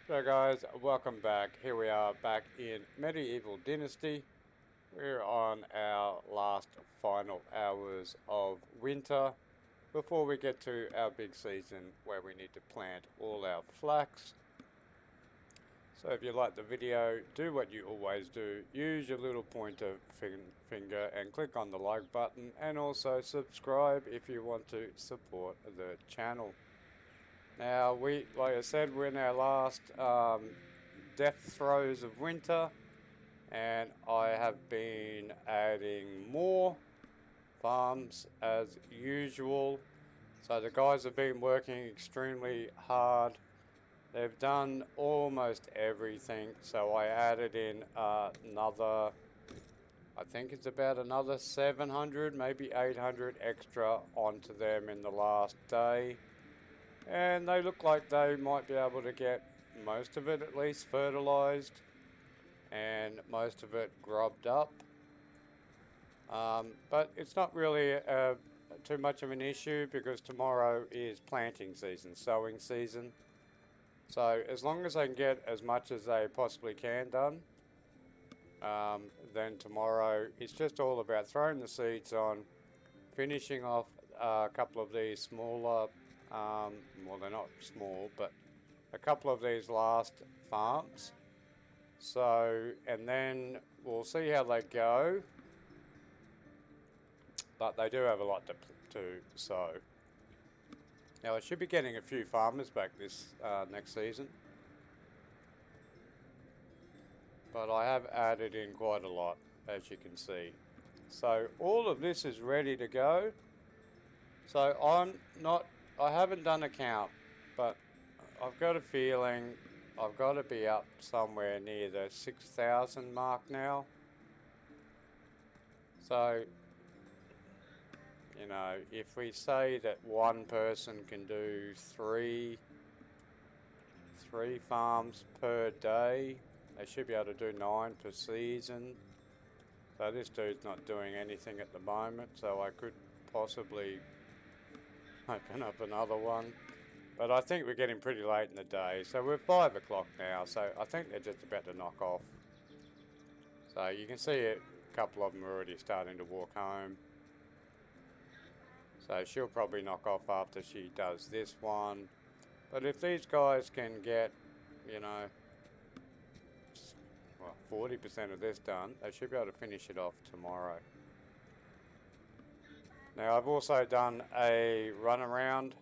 So guys, welcome back. Here we are back in Medieval Dynasty. We're on our last final hours of winter before we get to our big season where we need to plant all our flax. So if you like the video, do what you always do. Use your little pointer finger and click on the like button, and also subscribe if you want to support the channel. Now, like I said, we're in our last death throes of winter, and I have been adding more farms as usual. So the guys have been working extremely hard. They've done almost everything. So I added in another, I think it's about another 700, maybe 800 extra onto them in the last day. And they look like they might be able to get most of it at least fertilized and most of it grubbed up. But it's not really too much of an issue because tomorrow is planting season, sowing season. So as long as they can get as much as they possibly can done, then tomorrow it's just all about throwing the seeds on, finishing off a couple of these smaller, well, they're not small, but a couple of these last farms. So, and then we'll see how they go. But they do have a lot to sow. Now, I should be getting a few farmers back this next season. But I have added in quite a lot, as you can see. So all of this is ready to go. So I haven't done a count, but I've got a feeling I've got to be up somewhere near the 6,000 mark now. So, you know, if we say that one person can do three farms per day, they should be able to do 9 per season. So this dude's not doing anything at the moment, so I could possibly open up another one. But I think we're getting pretty late in the day, so we're 5 o'clock now, so I think they're just about to knock off. So you can see a couple of them are already starting to walk home. So she'll probably knock off after she does this one. But if these guys can get, you know, 40% of this done, they should be able to finish it off tomorrow. Now I've also done a run around.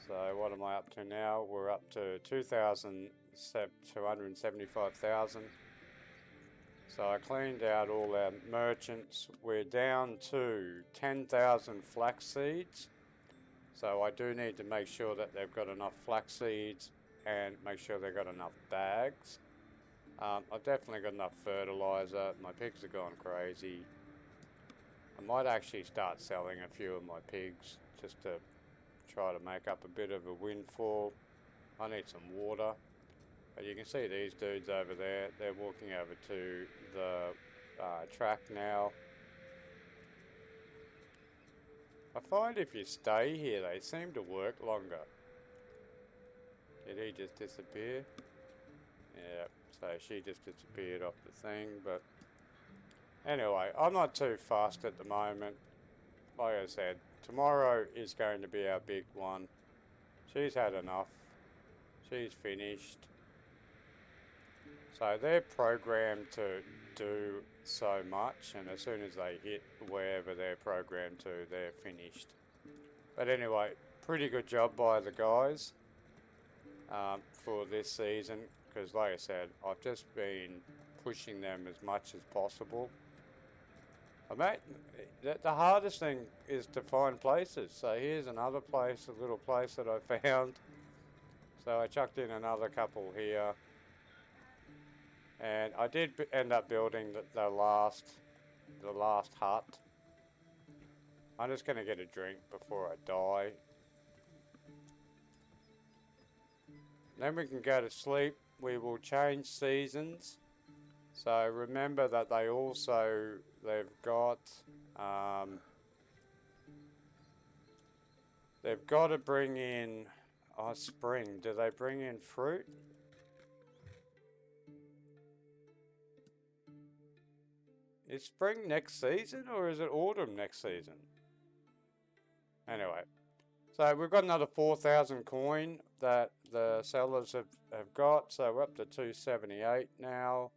So what am I up to now? We're up to 275,000. So I cleaned out all our merchants. We're down to 10,000 flax seeds. So I do need to make sure that they've got enough flax seeds and make sure they've got enough bags. I've definitely got enough fertilizer. My pigs have gone crazy. I might actually start selling a few of my pigs just to try to make up a bit of a windfall. I need some water. But you can see these dudes over there. They're walking over to the track now. I find if you stay here, they seem to work longer. Did he just disappear? Yeah, so she just disappeared off the thing, but anyway, I'm not too fussed at the moment. Like I said, tomorrow is going to be our big one. She's had enough. She's finished. So they're programmed to do so much, and as soon as they hit wherever they're programmed to, they're finished. But anyway, pretty good job by the guys for this season, because like I said, I've just been pushing them as much as possible. The hardest thing is to find places. So here's another place, a little place that I found. So I chucked in another couple here. And I did end up building the last hut. I'm just going to get a drink before I die. Then we can go to sleep. We will change seasons. So remember that they've got to bring in spring. Do they bring in fruit? Is spring next season or is it autumn next season? Anyway, so we've got another 4,000 coin that the sellers have got. So we're up to 278 now.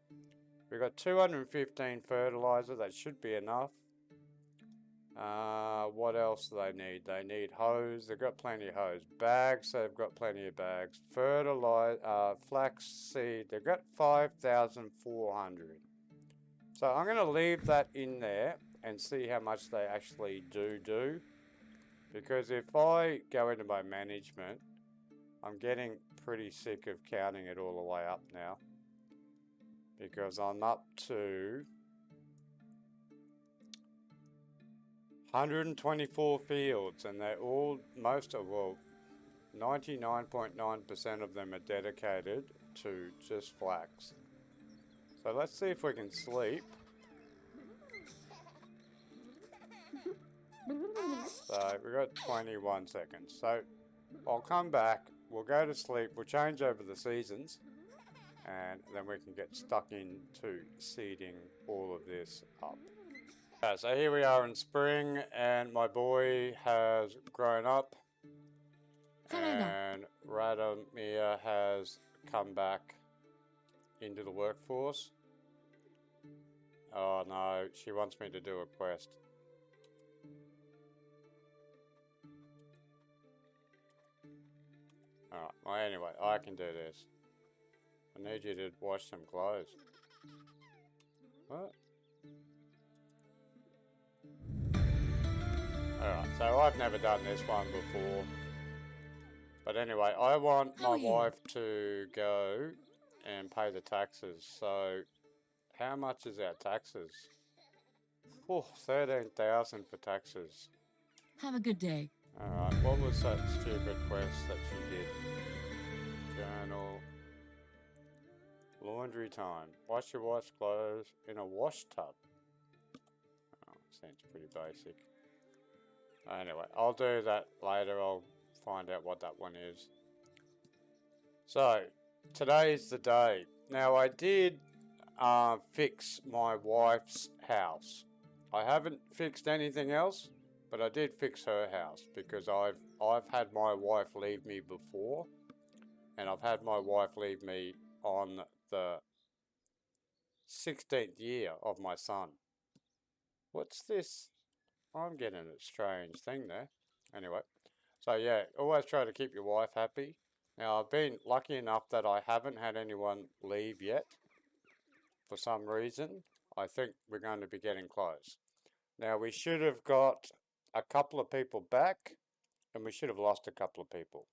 We've got 215 fertilizer. That should be enough. What else do they need? They need hose. They've got plenty of hose. Bags. They've got plenty of bags. Fertilizer. Flax seed. They've got 5,400. So I'm going to leave that in there and see how much they actually do. Because if I go into my management, I'm getting pretty sick of counting it all the way up now. Because I'm up to 124 fields, and they're all, well, 99.9% of them are dedicated to just flax. So let's see if we can sleep. So we've got 21 seconds. So I'll come back, we'll go to sleep, we'll change over the seasons, and then we can get stuck into seeding all of this up. Okay, so here we are in spring, and my boy has grown up, and Radomir has come back into the workforce. Oh no, she wants me to do a quest. Alright, well anyway, I can do this. I need you to wash some clothes. What? Alright, so I've never done this one before. But anyway, I want my wife to go and pay the taxes. So, how much is our taxes? Oh, 13,000 for taxes. Have a good day. Alright, what was that stupid quest that she did? Journal. Laundry time. Wash your wife's clothes in a wash tub. Oh, seems pretty basic. Anyway, I'll do that later. I'll find out what that one is. So, today's the day. Now, I did fix my wife's house. I haven't fixed anything else, but I did fix her house because I've had my wife leave me before, and I've had my wife leave me on the 16th year of my son. What's this? I'm getting a strange thing there. Anyway, so yeah, always try to keep your wife happy. Now, I've been lucky enough that I haven't had anyone leave yet. For some reason, I think we're going to be getting close. Now, we should have got a couple of people back, and we should have lost a couple of people.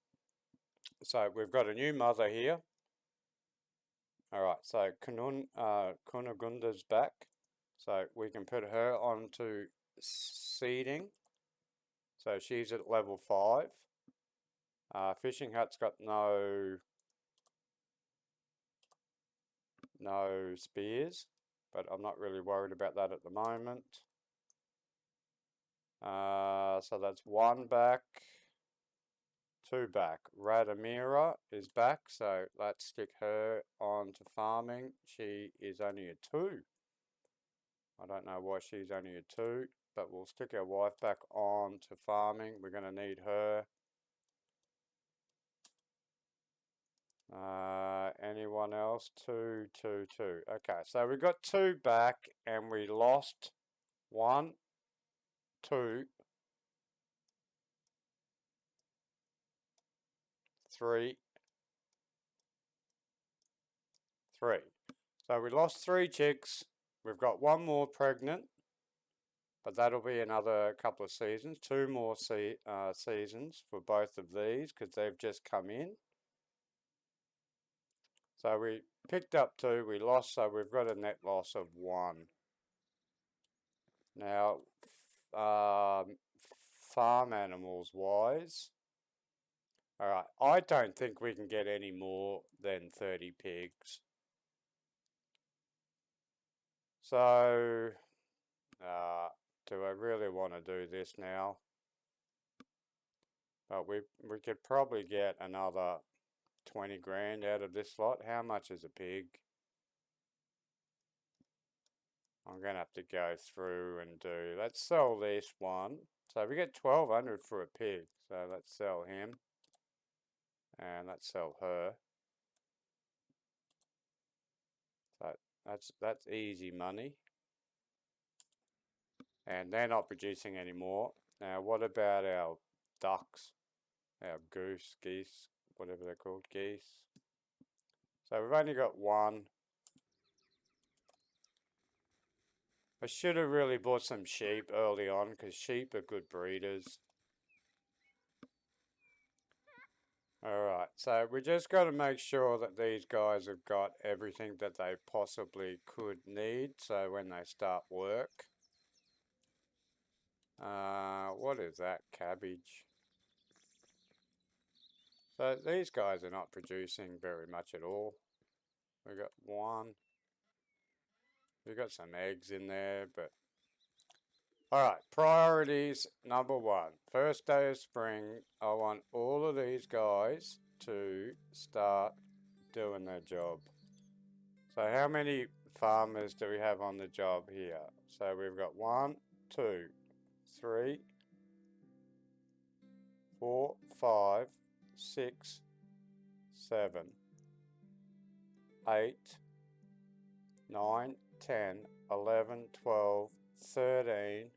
So, we've got a new mother here. Alright, so Kunagunda's back. So, we can put her onto seeding. So, she's at level 5. Fishing hut's got no spears, but I'm not really worried about that at the moment. So that's 1 back, 2 back. Radomira is back, so let's stick her on to farming. She is only a 2. I don't know why she's only a 2, but we'll stick our wife back on to farming. We're going to need her. Anyone else? 2, 2, 2. Okay, so we got 2 back, and we lost 1, 2, 3, 3. So we lost 3 chicks. We've got 1 more pregnant, but that'll be another couple of seasons. 2 more seasons for both of these because they've just come in. So we picked up 2, we lost, so we've got a net loss of 1. Now, farm animals wise, alright, I don't think we can get any more than 30 pigs. So, do I really want to do this now? But we could probably get another 20 grand out of this lot. How much is a pig? I'm going to have to go through and do... Let's sell this one. So we get 1,200 for a pig. So let's sell him. And let's sell her. So that's easy money. And they're not producing anymore. Now, what about our ducks? Our geese, whatever they're called, geese. So we've only got one. I should have really bought some sheep early on because sheep are good breeders. Alright, so we just got to make sure that these guys have got everything that they possibly could need. So when they start work. What is that? Cabbage. So these guys are not producing very much at all. We got one. We got some eggs in there, but... Alright, priorities number 1. First day of spring, I want all of these guys to start doing their job. So how many farmers do we have on the job here? So we've got 1, 2, 3, 4, 5, 6, 7, 8, 9, 10, 11, 12, 13,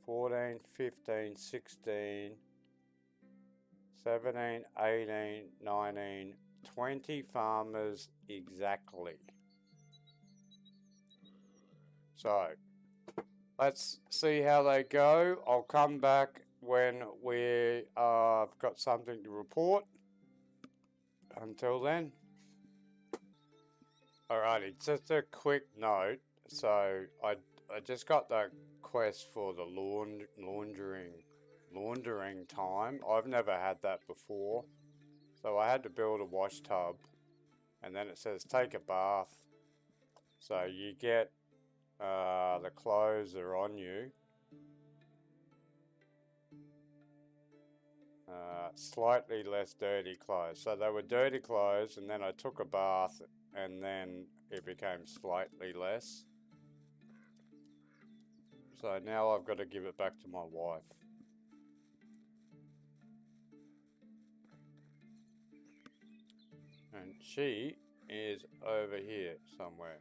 14, 15, 16, 17, 18, 19, 20 farmers exactly. So, let's see how they go. I'll come back when we've got something to report. Until then. Alrighty, just a quick note. So, I just got the quest for the laundering time. I've never had that before. So I had to build a wash tub. And then it says take a bath. So you get the clothes that are on you. Slightly less dirty clothes. So they were dirty clothes and then I took a bath and then it became slightly less. So now I've got to give it back to my wife. And she is over here somewhere.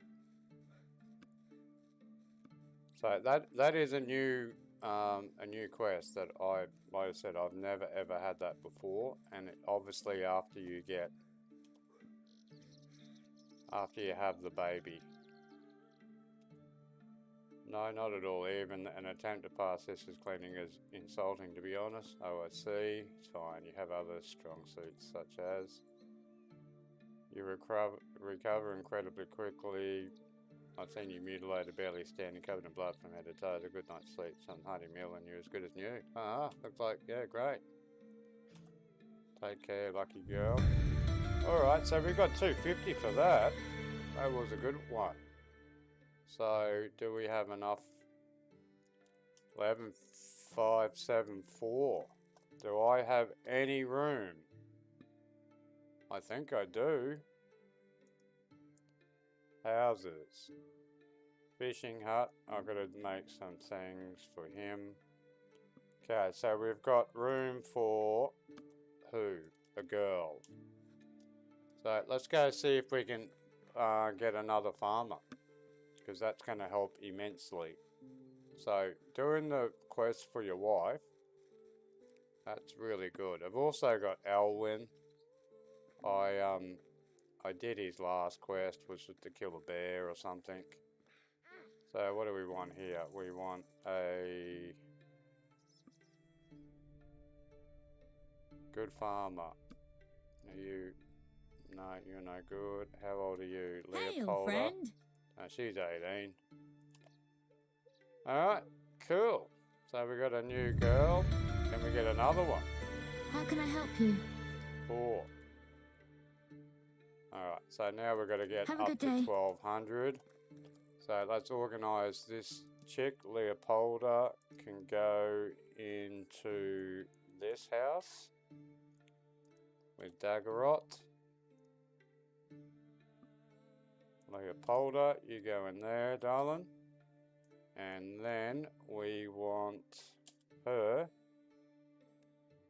So that is a new quest that like I said, I've never ever had that before, and obviously after you have the baby. No, not at all. Even an attempt to pass this as cleaning is insulting, to be honest. Oh, I see. It's fine. You have other strong suits, such as you recover incredibly quickly. I've seen you mutilated, barely standing, covered in blood from head to toe. A good night's sleep, some hearty meal, and you're as good as new. Looks like, yeah, great. Take care, lucky girl. Alright, so we got 250 for that. That was a good one. So, do we have enough? 11,574. Do I have any room? I think I do. Houses. Fishing hut. I've got to make some things for him. Okay, so we've got room for who? A girl. So let's go see if we can get another farmer, because that's going to help immensely. So doing the quest for your wife, that's really good. I've also got Elwyn. I did his last quest, was to kill a bear or something. So what do we want here? We want a good farmer. Are you? No, you're no good. How old are you, Leopolda? Hey, old friend. She's 18. Alright, cool. So we got a new girl. Can we get another one? How can I help you? 4. Alright, so now we're going to get Have a up good to day. 1,200. So let's organise this chick, Leopolda, can go into this house with Daggerot. Leopolda, you go in there, darling. And then we want her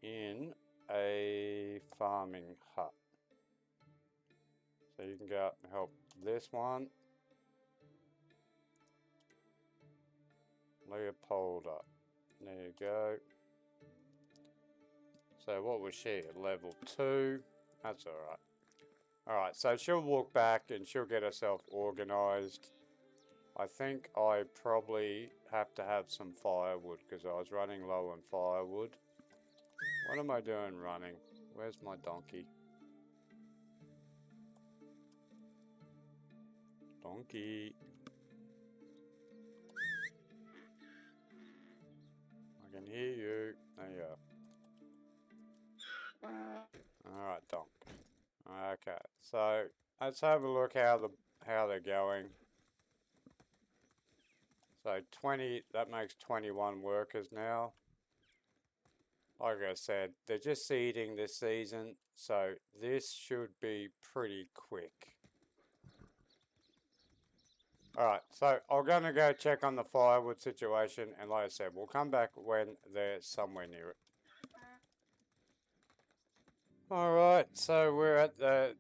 in a farming hut. So you can go out and help this one. Leopolda. There you go. So what was she at? Level 2. That's alright. Alright, so she'll walk back and she'll get herself organised. I think I probably have to have some firewood because I was running low on firewood. What am I doing running? Where's my donkey? Donkey. I can hear you. There you are. Alright, donk. Okay, so let's have a look how they're going. So 20, that makes 21 workers now. Like I said, they're just seeding this season, so this should be pretty quick. Alright, so I'm going to go check on the firewood situation, and like I said, we'll come back when they're somewhere near it. Alright, so we're at the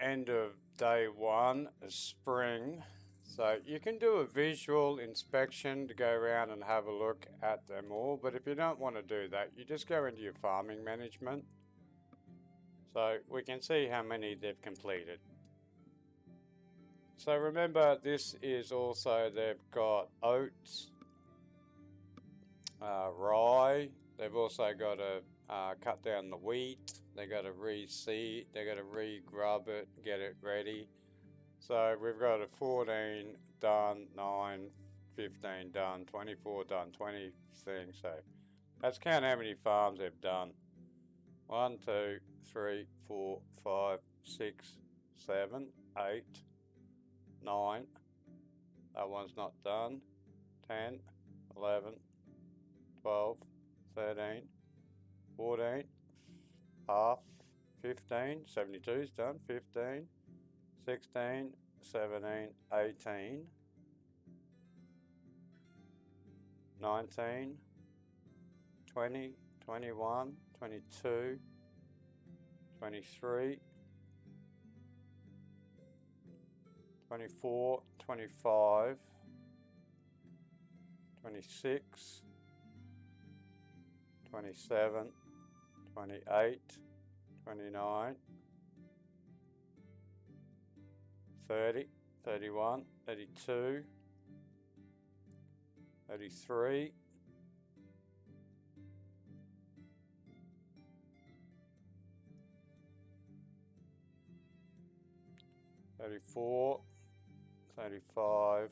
end of day 1, spring. So you can do a visual inspection to go around and have a look at them all, but if you don't want to do that, you just go into your farming management. So we can see how many they've completed. So remember, this is also, they've got oats, rye, they've also got to cut down the wheat, they got to reseed, they got to re-grub it, get it ready. So we've got a 14 done, 9, 15 done, 24 done, 20 things. So let's count how many farms they've done. 1, 2, 3, 4, 5, 6, 7, 8, 9. That one's not done. 10, 11, 12, 13, 14, half, 15, 72 is done, 15. 16, 17, 18, 19, 20, 21, 22, 23, 24, 25, 26, 27, 28, 29, 30, 31, 32, 33, 34, 35,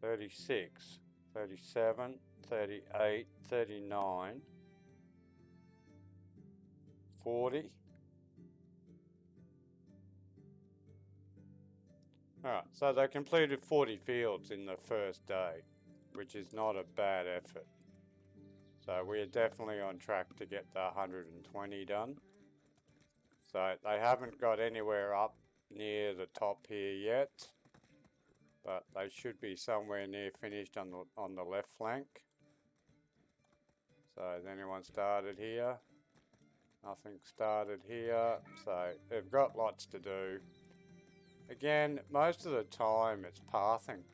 36, 37, 38, 39, 40. Alright, so they completed 40 fields in the first day, which is not a bad effort. So we are definitely on track to get the 120 done. So they haven't got anywhere up near the top here yet, but they should be somewhere near finished on the left flank. So has anyone started here? Nothing started here, so they've got lots to do. Again, most of the time it's pathing.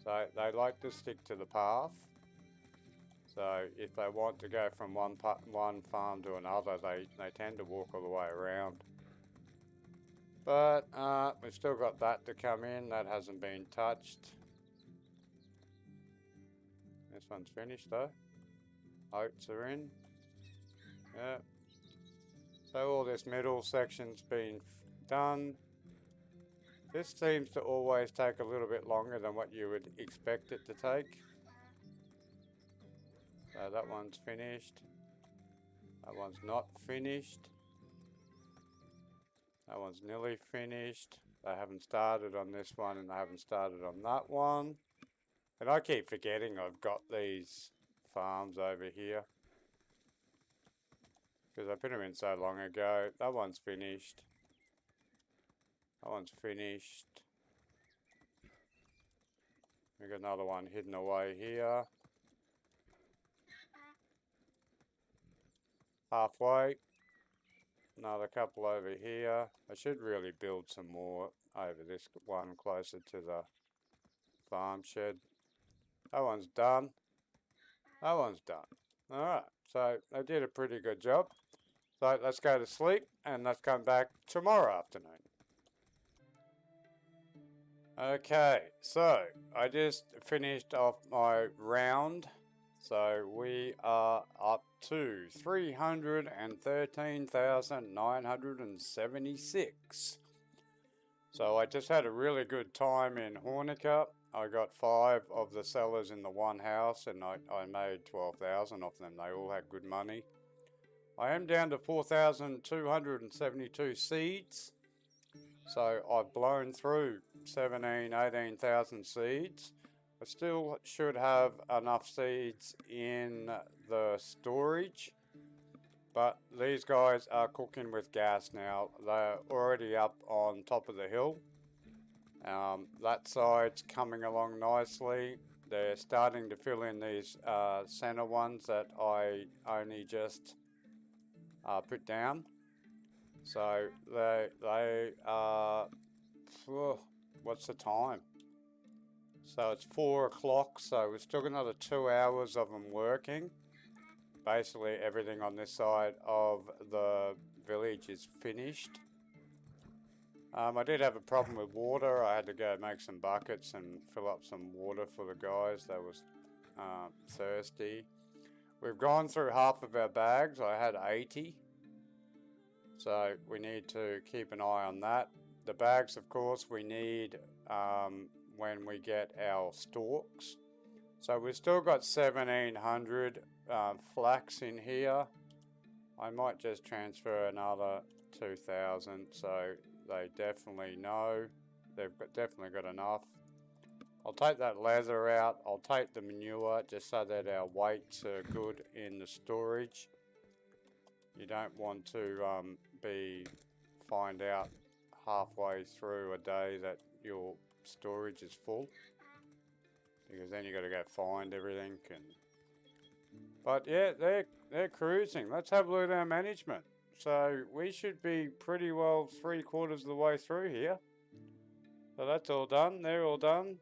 So they like to stick to the path. So if they want to go from one farm to another, they tend to walk all the way around. But we've still got that to come in. That hasn't been touched. This one's finished though. Oats are in. Yeah. So all this middle section's been done. This seems to always take a little bit longer than what you would expect it to take. So that one's finished. That one's not finished. That one's nearly finished. They haven't started on this one and they haven't started on that one. And I keep forgetting I've got these farms over here. because I put them in so long ago. That one's finished. That one's finished. We got another one hidden away here. Halfway. Another couple over here. I should really build some more over this one closer to the farm shed. That one's done. That one's done. Alright, so they did a pretty good job. So let's go to sleep and let's come back tomorrow afternoon. Okay, so I just finished off my round. So we are up to 313,976. So I just had a really good time in Hornica. I got 5 of the sellers in the one house and I made 12,000 off them. They all had good money. I am down to 4,272 seeds. So I've blown through 18,000 seeds. I still should have enough seeds in the storage, but these guys are cooking with gas now. They're already up on top of the hill. That side's coming along nicely. They're starting to fill in these center ones that I only just put down. So they are, what's the time? So it's 4 o'clock, so we've still got another 2 hours of them working. Basically everything on this side of the village is finished. I did have a problem with water. I had to go make some buckets and fill up some water for the guys that was thirsty. We've gone through half of our bags. I had 80. So we need to keep an eye on that. The bags, of course, we need when we get our stalks. So we've still got 1,700 flax in here. I might just transfer another 2,000 so they definitely know they've definitely got enough. I'll take that leather out. I'll take the manure just so that our weights are good in the storage. You don't want to find out halfway through a day that your storage is full, because then you got to go find everything. But yeah, they're cruising. Let's have a look at our management. So we should be pretty well 3/4 of the way through here. So that's all done. They're all done.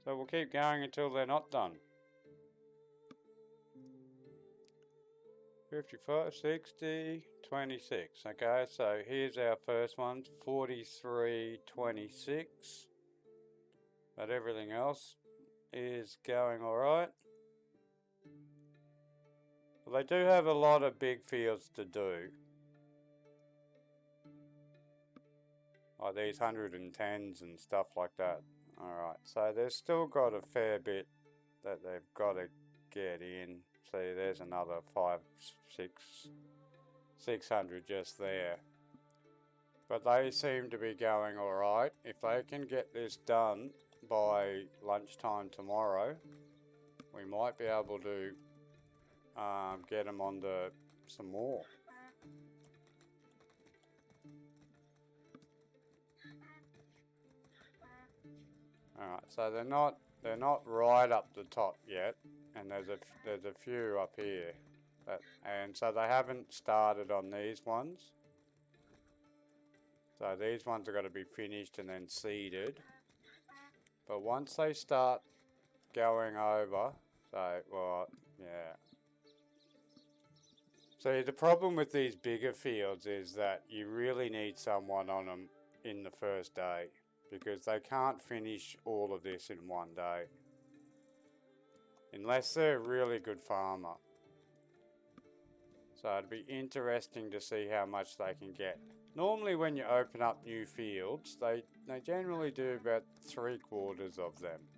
So we'll keep going until they're not done. 55, 60, 26. Okay, so here's our first one, 43, 26. But everything else is going alright. Well, they do have a lot of big fields to do. Like these 110s and stuff like that. Alright, so they've still got a fair bit that they've got to get in. See, there's another 600 just there. But they seem to be going alright. If they can get this done by lunchtime tomorrow, we might be able to get them onto some more. Alright, so they're not right up the top yet, and there's a few up here, and so they haven't started on these ones. So these ones are going to be finished and then seeded. But once they start going over, so well, yeah. See, the problem with these bigger fields is that you really need someone on them in the first day, because they can't finish all of this in one day. Unless they're a really good farmer. So it'd be interesting to see how much they can get. Normally when you open up new fields, they generally do about 3/4 of them.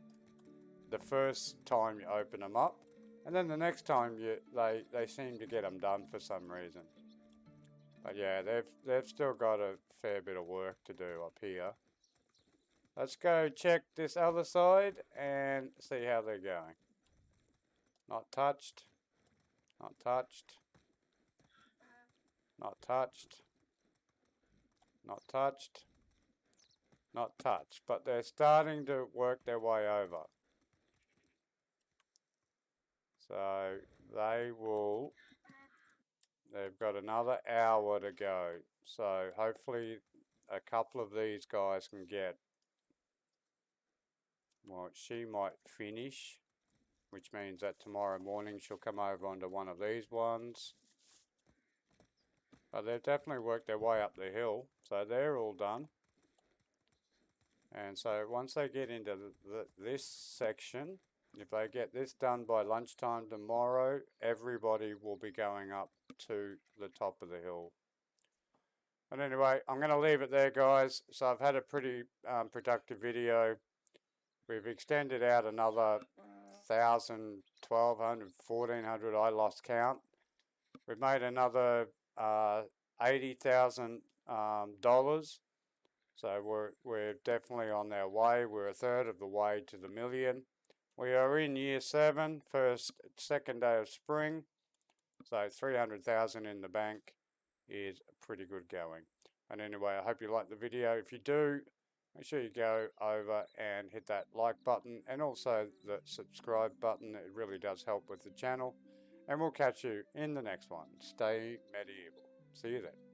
The first time you open them up, and then the next time they seem to get them done for some reason. But yeah, they've still got a fair bit of work to do up here. Let's go check this other side and see how they're going. Not touched. Not touched. Not touched. Not touched. Not touched. But they're starting to work their way over. So they've got another hour to go. So hopefully a couple of these guys can get, well, she might finish, which means that tomorrow morning she'll come over onto one of these ones. But they've definitely worked their way up the hill, so they're all done. And so once they get into this section, if they get this done by lunchtime tomorrow, everybody will be going up to the top of the hill. But anyway, I'm going to leave it there, guys. So I've had a pretty productive video. We've extended out another 1,000, 1,200, 1,400, I lost count. We've made another $80,000. So we're definitely on our way. We're a third of the way to the million. We are in year 7, second day of spring. So 300,000 in the bank is pretty good going. And anyway, I hope you liked the video. If you do, make sure you go over and hit that like button and also the subscribe button. It really does help with the channel. And we'll catch you in the next one. Stay medieval. See you then.